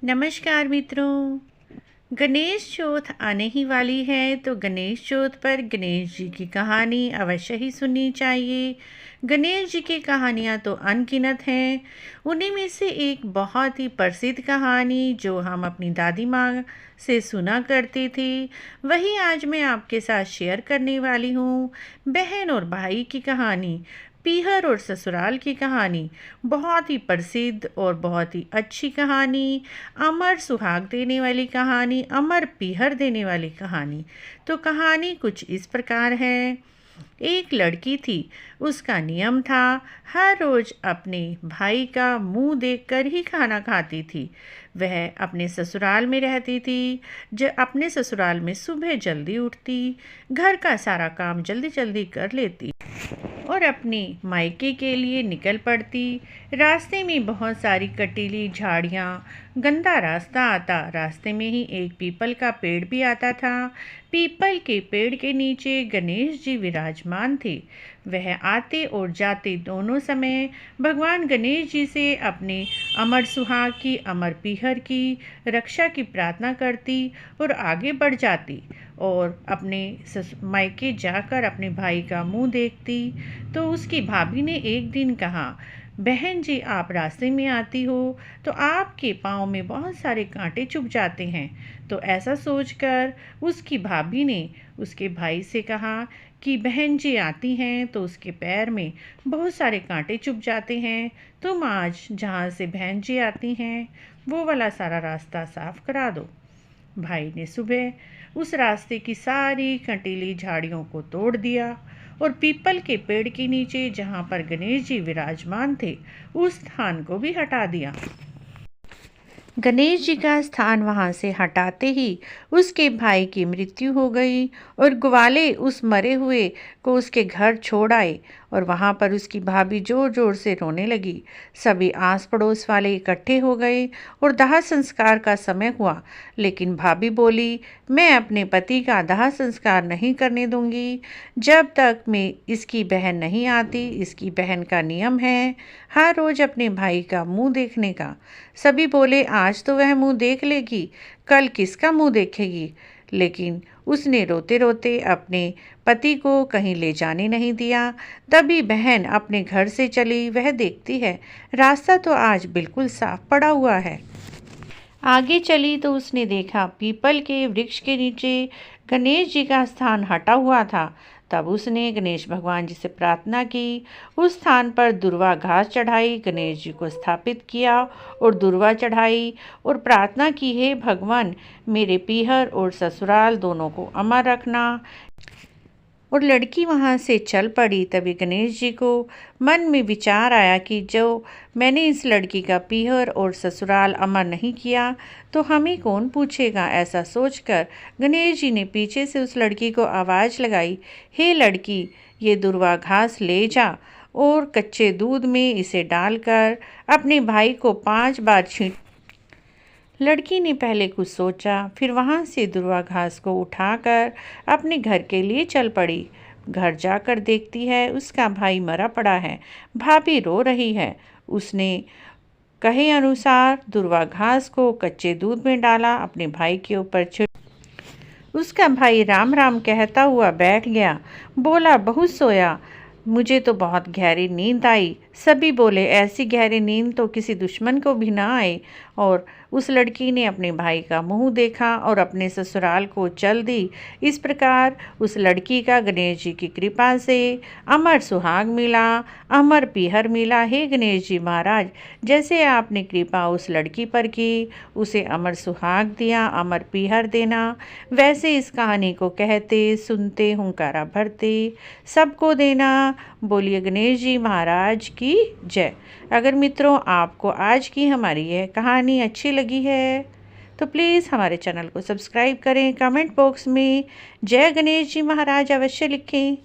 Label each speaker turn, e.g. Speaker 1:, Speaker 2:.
Speaker 1: नमस्कार मित्रों। गणेश चौथ आने ही वाली है तो गणेश चौथ पर गणेश जी की कहानी अवश्य ही सुननी चाहिए। गणेश जी की कहानियाँ तो अनगिनत हैं। उन्हीं में से एक बहुत ही प्रसिद्ध कहानी जो हम अपनी दादी माँ से सुना करते थे, वही आज मैं आपके साथ शेयर करने वाली हूँ। बहन और भाई की कहानी, पीहर और ससुराल की कहानी। बहुत ही प्रसिद्ध और बहुत ही अच्छी कहानी, अमर सुहाग देने वाली कहानी, अमर पीहर देने वाली कहानी। तो कहानी कुछ इस प्रकार है। एक लड़की थी, उसका नियम था हर रोज अपने भाई का मुंह देखकर ही खाना खाती थी। वह अपने ससुराल में रहती थी। अपने ससुराल में सुबह जल्दी उठती, घर का सारा काम जल्दी जल्दी कर लेती और अपने मायके के लिए निकल पड़ती। रास्ते में बहुत सारी कटीली झाड़ियाँ, गंदा रास्ता आता। रास्ते में ही एक पीपल का पेड़ भी आता था। पीपल के पेड़ के नीचे गणेश जी विराजमान थे। वह आते और जाते दोनों समय भगवान गणेश जी से अपने अमर सुहाग की, अमर पीहर की रक्षा की प्रार्थना करती और आगे बढ़ जाती और अपने मायके जाकर अपने भाई का मुंह देखती। तो उसकी भाभी ने एक दिन कहा, बहन जी आप रास्ते में आती हो तो आपके पाँव में बहुत सारे कांटे चुभ जाते हैं। तो ऐसा सोचकर उसकी भाभी ने उसके भाई से कहा कि बहन जी आती हैं तो उसके पैर में बहुत सारे कांटे चुभ जाते हैं। तुम आज जहाँ से बहन जी आती हैं वो वाला सारा रास्ता साफ करा दो। भाई ने सुबह उस रास्ते की सारी कंटीली झाड़ियों को तोड़ दिया और पीपल के पेड़ के नीचे जहाँ पर गणेश जी विराजमान थे उस स्थान को भी हटा दिया। गणेश जी का स्थान वहां से हटाते ही उसके भाई की मृत्यु हो गई और ग्वाले उस मरे हुए को उसके घर छोड़ आए और वहां पर उसकी भाभी जोर जोर से रोने लगी। सभी आस पड़ोस वाले इकट्ठे हो गए और दाह संस्कार का समय हुआ, लेकिन भाभी बोली, मैं अपने पति का दाह संस्कार नहीं करने दूंगी जब तक मैं इसकी बहन नहीं आती। इसकी बहन का नियम है हर रोज अपने भाई का मुंह देखने का। सभी बोले, आज तो वह मुंह देख लेगी, कल किसका मुंह देखेगी। लेकिन उसने रोते रोते अपने पति को कहीं ले जाने नहीं दिया। तभी बहन अपने घर से चली। वह देखती है रास्ता तो आज बिल्कुल साफ पड़ा हुआ है। आगे चली तो उसने देखा पीपल के वृक्ष के नीचे गणेश जी का स्थान हटा हुआ था। तब उसने गणेश भगवान जी से प्रार्थना की। उस स्थान पर दुर्वा घास चढ़ाई, गणेश जी को स्थापित किया और दुर्वा चढ़ाई और प्रार्थना की, हे भगवान मेरे पीहर और ससुराल दोनों को अमर रखना। और लड़की वहाँ से चल पड़ी। तभी गणेश जी को मन में विचार आया कि जो मैंने इस लड़की का पीहर और ससुराल अमर नहीं किया तो हमें कौन पूछेगा। ऐसा सोचकर गणेश जी ने पीछे से उस लड़की को आवाज़ लगाई, हे लड़की ये दुर्वा घास ले जा और कच्चे दूध में इसे डालकर अपने भाई को 5 बार छींट। लड़की ने पहले कुछ सोचा, फिर वहाँ से दुर्वा घास को उठाकर अपने घर के लिए चल पड़ी। घर जाकर देखती है उसका भाई मरा पड़ा है। भाभी रो रही है। उसने कहे अनुसार दुर्वा घास को कच्चे दूध में डाला, अपने भाई के ऊपर छिड़क। उसका भाई राम राम कहता हुआ बैठ गया। बोला, बहुत सोया, मुझे तो बहुत गहरी नींद आई। सभी बोले, ऐसी गहरी नींद तो किसी दुश्मन को भी ना आए। और उस लड़की ने अपने भाई का मुंह देखा और अपने ससुराल को चल दी। इस प्रकार उस लड़की का गणेश जी की कृपा से अमर सुहाग मिला, अमर पीहर मिला। हे गणेश जी महाराज, जैसे आपने कृपा उस लड़की पर की, उसे अमर सुहाग दिया, अमर पीहर देना, वैसे इस कहानी को कहते सुनते हुंकारा भरते सबको देना। बोलिए गणेश जी महाराज की जय। अगर मित्रों आपको आज की हमारी यह कहानी अच्छी लगी है तो प्लीज़ हमारे चैनल को सब्सक्राइब करें। कमेंट बॉक्स में जय गणेश जी महाराज अवश्य लिखें।